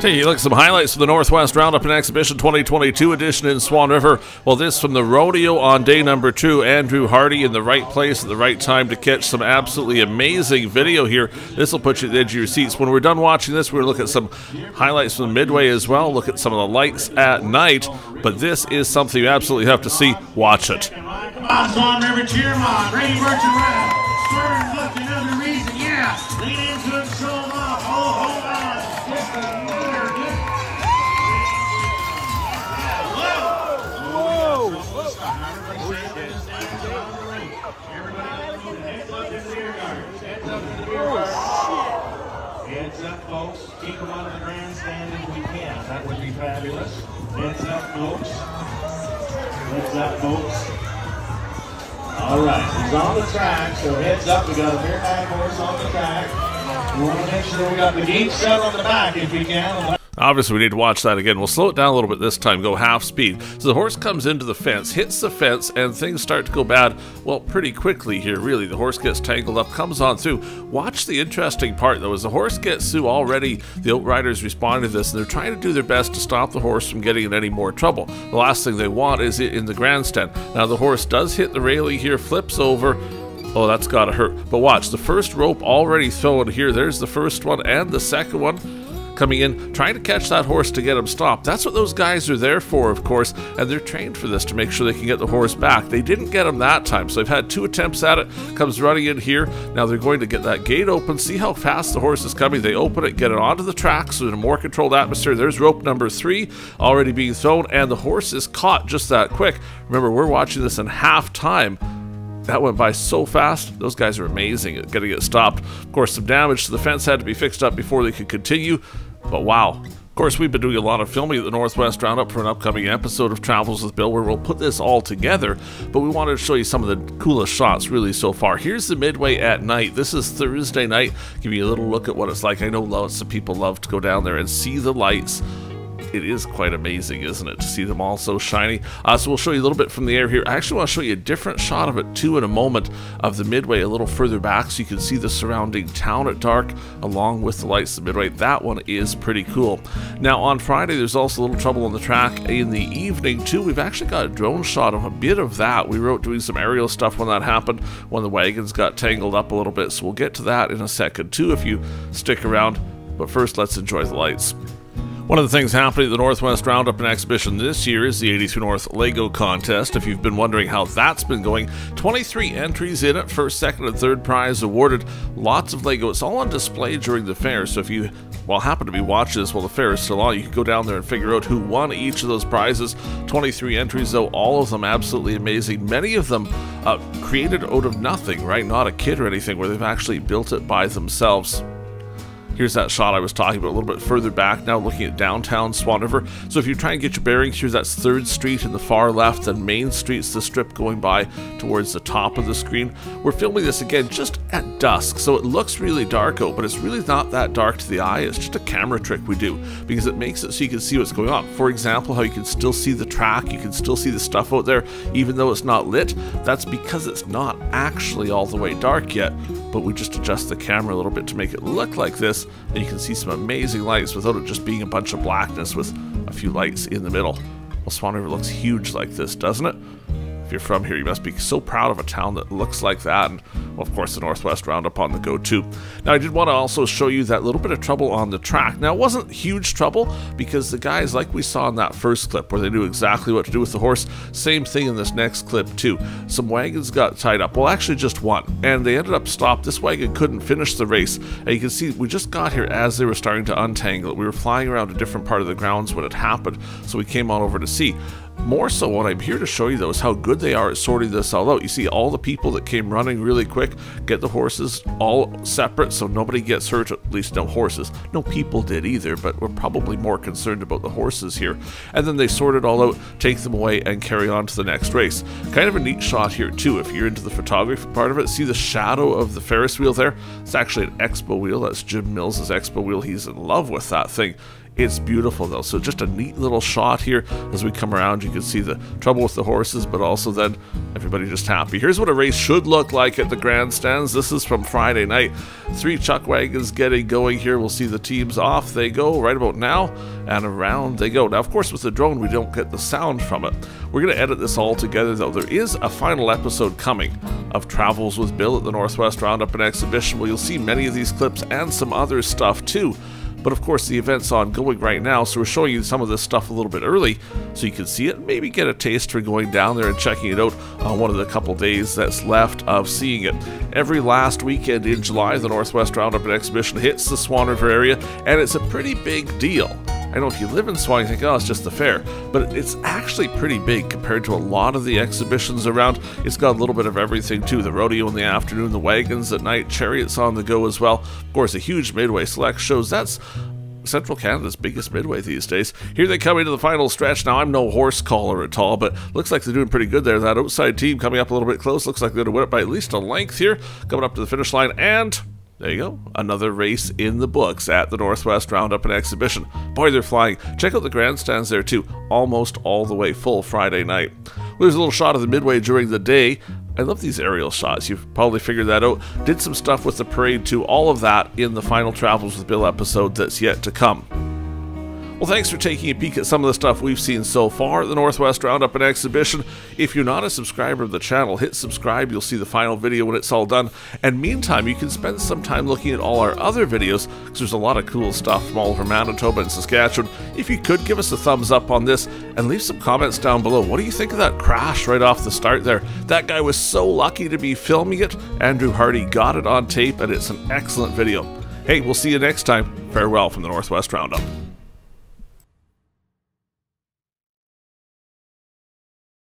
Take a look at some highlights from the Northwest Roundup and Exhibition 2022 edition in Swan River. Well, this from the Rodeo on day number 2. Andrew Hardy in the right place at the right time to catch some absolutely amazing video here. This will put you at the edge of your seats. When we're done watching this, we're going to look at some highlights from the midway as well, look at some of the lights at night. But this is something you absolutely have to see. Watch it. Come on, Swan River, cheer them on. Brady Birch around. Spurs, look, another reason, yeah. Lean into it, show them off. Oh, hold on. Just a minute. Heads up, folks. Keep them out of the grandstand if we can. That would be fabulous. Heads up, folks. Heads up, folks. All right, he's on the track, so heads up. We got a bareback horse on the track. We want to make sure we got the gate set on the back if we can. Obviously, we need to watch that again. We'll slow it down a little bit this time, go half speed. So the horse comes into the fence, hits the fence, and things start to go bad, well, pretty quickly here, really. The horse gets tangled up, comes on through. Watch the interesting part, though. As the horse gets through already, the outriders respond to this, and they're trying to do their best to stop the horse from getting in any more trouble. The last thing they want is it in the grandstand. Now, the horse does hit the railing here, flips over. Oh, that's got to hurt. But watch, the first rope already thrown here. There's the first one and the second one. Coming in, trying to catch that horse to get him stopped. That's what those guys are there for, of course, and they're trained for this to make sure they can get the horse back. They didn't get him that time, so they've had 2 attempts at it. Comes running in here. Now they're going to get that gate open, see how fast the horse is coming. They open it, get it onto the track, so in a more controlled atmosphere. There's rope number 3 already being thrown, and the horse is caught just that quick. Remember, we're watching this in half time. That went by so fast. Those guys are amazing at getting it stopped. Of course, some damage to the fence had to be fixed up before they could continue. But wow. Of course, we've been doing a lot of filming at the Northwest Roundup for an upcoming episode of Travels with Bill where we'll put this all together, but we wanted to show you some of the coolest shots really so far. Here's the midway at night. This is Thursday night. Give you a little look at what it's like. I know lots of people love to go down there and see the lights. It is quite amazing, isn't it, to see them all so shiny. So we'll show you a little bit from the air here. I actually want to show you a different shot of it too in a moment, of the midway a little further back so you can see the surrounding town at dark along with the lights of the midway. That one is pretty cool. Now on Friday there's also a little trouble on the track in the evening too. We've actually got a drone shot of a bit of that. We were out doing some aerial stuff when that happened, when the wagons got tangled up a little bit, so we'll get to that in a second too if you stick around. But first, let's enjoy the lights. One of the things happening at the Northwest Roundup and Exhibition this year is the 83 North Lego contest. If you've been wondering how that's been going, 23 entries in it, first, second, and third prize awarded. Lots of Lego. It's all on display during the fair, so if you, well, happen to be watching this while the fair is still on, you can go down there and figure out who won each of those prizes. 23 entries, though, all of them absolutely amazing. Many of them created out of nothing, right? Not a kit or anything, where they've actually built it by themselves. Here's that shot I was talking about a little bit further back now, looking at downtown Swan River. So if you try and get your bearings here, that's 3rd Street in the far left, and Main Street's the strip going by towards the top of the screen. We're filming this again just at dusk, so it looks really dark out, but it's really not that dark to the eye. It's just a camera trick we do, because it makes it so you can see what's going on. For example, how you can still see the track, you can still see the stuff out there, even though it's not lit. That's because it's not actually all the way dark yet, but we just adjust the camera a little bit to make it look like this, and you can see some amazing lights without it just being a bunch of blackness with a few lights in the middle. Well, Swan River looks huge like this, doesn't it? If you're from here, you must be so proud of a town that looks like that, and well, of course the Northwest Roundup on the go too. Now I did want to also show you that little bit of trouble on the track. Now it wasn't huge trouble, because the guys, like we saw in that first clip where they knew exactly what to do with the horse, same thing in this next clip too. Some wagons got tied up, well actually just one, and they ended up stopped. This wagon couldn't finish the race, and you can see we just got here as they were starting to untangle it. We were flying around a different part of the grounds when it happened, so we came on over to see. More so, what I'm here to show you though is how good they are at sorting this all out. You see all the people that came running really quick, get the horses all separate so nobody gets hurt, at least no horses. No people did either, but we're probably more concerned about the horses here. And then they sort it all out, take them away, and carry on to the next race. Kind of a neat shot here too, if you're into the photography part of it. See the shadow of the Ferris wheel there? It's actually an expo wheel. That's Jim Mills' expo wheel. He's in love with that thing. It's beautiful though, so just a neat little shot here as we come around. You can see the trouble with the horses, but also then everybody just happy. Here's what a race should look like at the grandstands. This is from Friday night. 3 chuck wagons getting going here. We'll see the teams off they go right about now, and around they go. Now, of course, with the drone, we don't get the sound from it. We're going to edit this all together, though. There is a final episode coming of Travels with Bill at the Northwest Roundup and Exhibition, where you'll see many of these clips and some other stuff, too. But of course, the event's ongoing right now, so we're showing you some of this stuff a little bit early so you can see it, maybe get a taste for going down there and checking it out on one of the couple days that's left of seeing it. Every last weekend in July, the Northwest Roundup and Exhibition hits the Swan River area, and it's a pretty big deal. I know if you live in Swan, you think, oh, it's just the fair, but it's actually pretty big compared to a lot of the exhibitions around. It's got a little bit of everything too. The rodeo in the afternoon, the wagons at night, chariots on the go as well. Of course, a huge midway select shows. That's Central Canada's biggest midway these days. Here they come into the final stretch. Now, I'm no horse caller at all, but looks like they're doing pretty good there. That outside team coming up a little bit close. Looks like they're going to win it by at least a length here. Coming up to the finish line, and there you go, another race in the books at the Northwest Roundup and Exhibition. Boy, they're flying. Check out the grandstands there too, almost all the way full Friday night. Well, there's a little shot of the midway during the day. I love these aerial shots. You've probably figured that out. Did some stuff with the parade too. All of that in the final Travels with Bill episode that's yet to come. Well, thanks for taking a peek at some of the stuff we've seen so far at the Northwest Roundup and Exhibition. If you're not a subscriber of the channel, hit subscribe. You'll see the final video when it's all done. And meantime, you can spend some time looking at all our other videos, because there's a lot of cool stuff from all over Manitoba and Saskatchewan. If you could, give us a thumbs up on this and leave some comments down below. What do you think of that crash right off the start there? That guy was so lucky to be filming it. Andrew Hardy got it on tape, and it's an excellent video. Hey, we'll see you next time. Farewell from the Northwest Roundup.